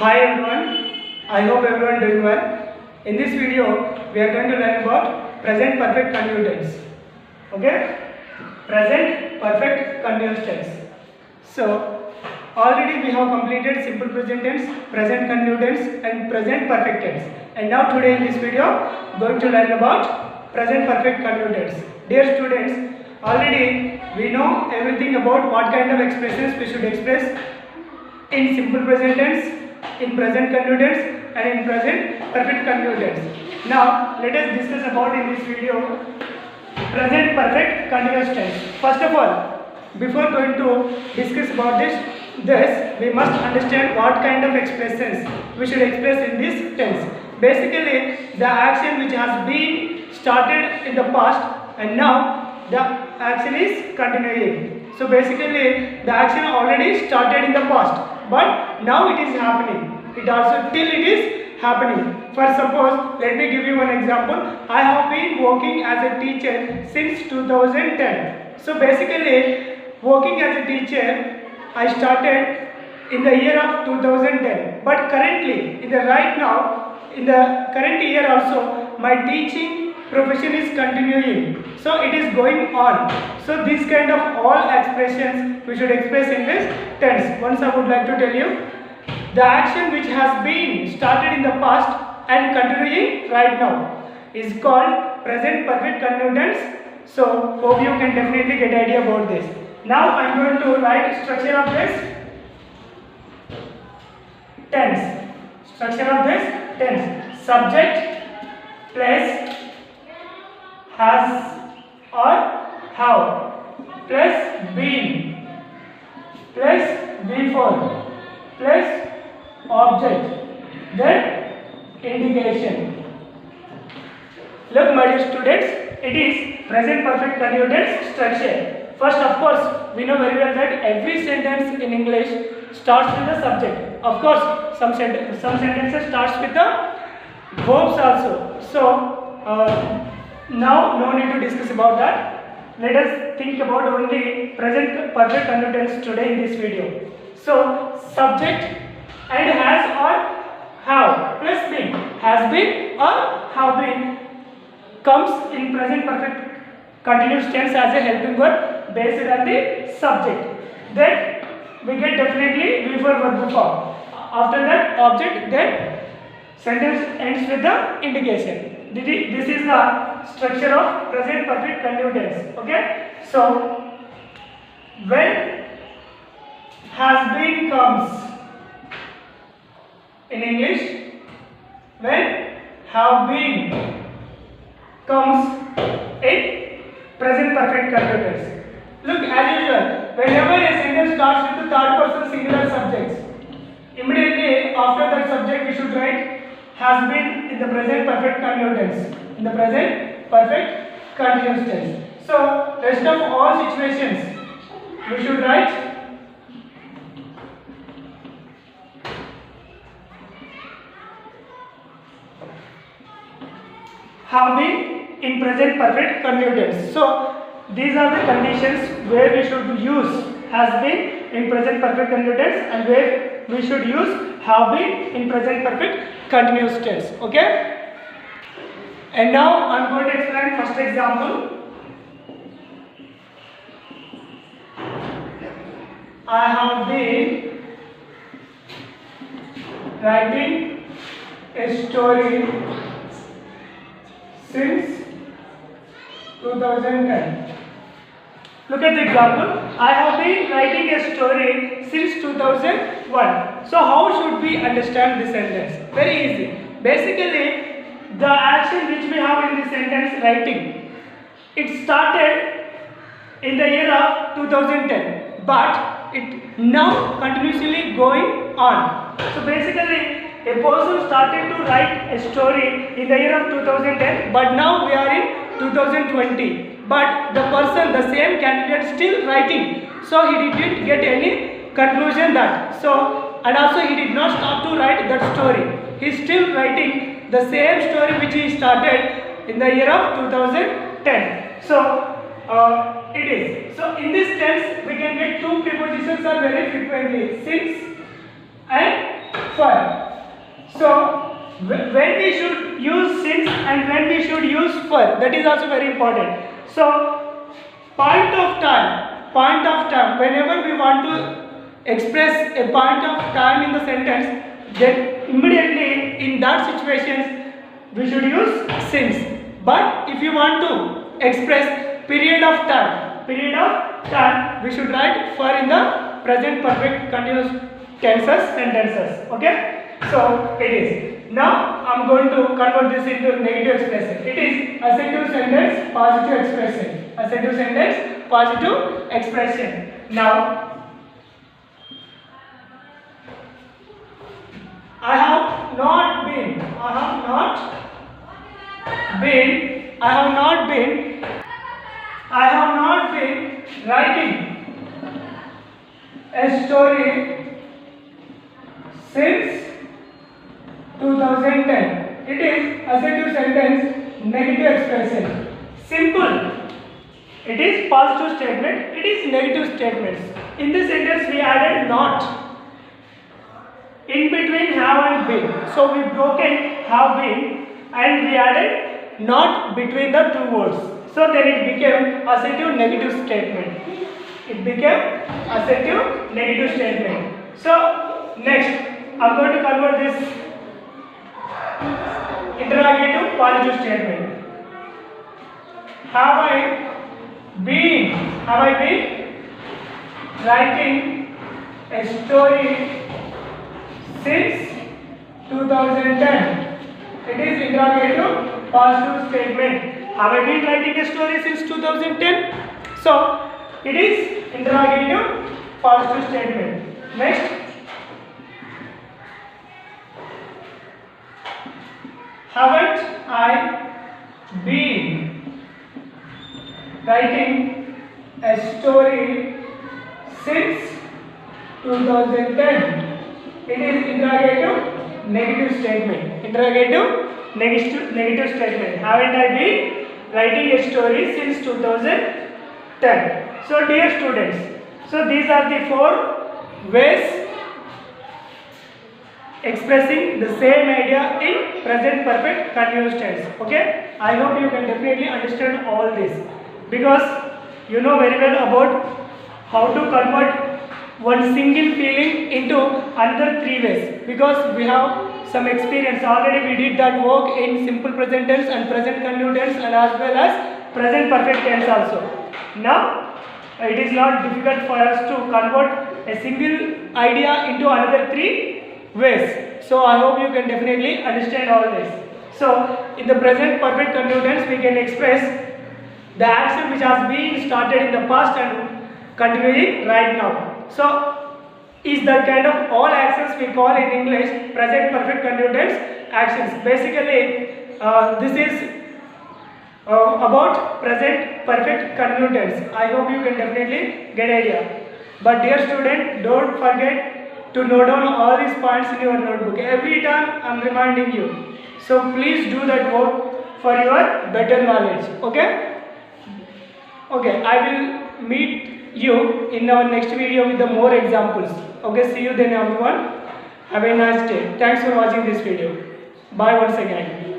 Hi everyone, I hope everyone doing well. In this video, we are going to learn about present perfect continuous tense. Okay? Present perfect continuous tense. So, already we have completed simple present tense, present continuous tense and present perfect tense. And now today in this video, going to learn about present perfect continuous tense. Dear students, already we know everything about what kind of expressions we should express in simple present tense, in present continuous tense and in present perfect continuous tense. Now let us discuss about in this video present perfect continuous tense. First of all, before going to discuss about this we must understand what kind of expressions we should express in this tense. Basically, the action which has been started in the past and now the action is continuing. So basically, the action already started in the past, but now it is happening. It also till it is happening. For suppose, let me give you one example. I have been working as a teacher since 2010. So basically, working as a teacher, I started in the year of 2010. But currently, in the current year also, my teaching profession is continuing. So it is going on. So this kind of all expressions we should express in this tense. Once I would like to tell you, the action which has been started in the past and continuing right now is called present perfect continuous tense. So hope you can definitely get idea about this. Now I am going to write structure of this tense. Structure of this tense. Subject, place, has or have, plus been, plus before, plus object, then indication. Look my dear students, it is present perfect continuous tense structure. First, of course, we know very well that every sentence in English starts with the subject. Of course, some sentences starts with the verbs also. So now no need to discuss about that. Let us think about only present perfect continuous tense today in this video. So subject and has or have plus been, has been or have been comes in present perfect continuous tense as a helping verb based on the subject. Then we get definitely before verb form. After that object, then sentence ends with the indication. This is the structure of present perfect continuous tense. Okay. So when has been comes in English, when have been comes in present perfect continuous tense. Look, as usual, whenever a sentence starts with the third person singular subjects, immediately after that subject we should write has been in the present perfect continuous tense. In the present perfect continuous tense. So rest of all situations we should write have been in present perfect continuous tense. So these are the conditions where we should use has been in present perfect continuous tense and where we should use have been in present perfect continuous tense. Okay. And now I am going to explain first example. I have been writing a story since 2010. Look at the example. I have been writing a story since 2001. So how should we understand this sentence? Very easy. Basically, the action which we have in this sentence writing, it started in the year of 2010, but it now continuously going on. So basically, a person started to write a story in the year of 2010, but now we are in 2020. But the person, the same candidate still writing. So he didn't get any conclusion that. So, and also he did not stop to write that story. He is still writing the same story which he started in the year of 2010. So, it is. So, in this tense, we can get two prepositions are very frequently, since and for. So when we should use since and when we should use for, that is also very important. So point of time, whenever we want to express a point of time in the sentence, then immediately in that situations we should use since. But if you want to express period of time, we should write for in the present perfect continuous tenses sentences. Okay, so it is. Now I am going to convert this into negative expression. It is assertive sentence, positive expression. Assertive sentence, positive expression. Now I have not been writing a story since 2010. It is assertive sentence, negative expression. Simple. It is positive statement. It is negative statements. In this sentence we added not. In between have and been. So we broken have been and we added not between the two words. So then it became assertive negative statement. It became assertive negative statement. So next I am going to convert this interrogative positive statement. Have I been writing a story since 2010? It is interrogative positive statement. Have I been writing a story since 2010? So it is interrogative positive statement. Next, haven't I been writing a story since 2010? It is interrogative negative statement. Interrogative negative statement. Haven't I been writing a story since 2010? So dear students, so these are the 4 ways expressing the same idea in present perfect continuous tense. Okay, I hope you can definitely understand all this, because you know very well about how to convert one single feeling into another 3 ways, because we have some experience already. We did that work in simple present tense and present continuous tense and as well as present perfect tense also. Now it is not difficult for us to convert a single idea into another 3 ways. So I hope you can definitely understand all this. So in the present perfect continuous tense we can express the action which has been started in the past and continuing right now. So is that kind of all actions we call in English present perfect continuous tense actions. Basically this is about present perfect continuous tense. I hope you can definitely get idea. But dear student, don't forget to note down all these points in your notebook. Every time I am reminding you. So please do that work for your better knowledge. Okay? Okay, I will meet you in our next video with the more examples. Okay, see you then everyone. Have a nice day. Thanks for watching this video. Bye once again.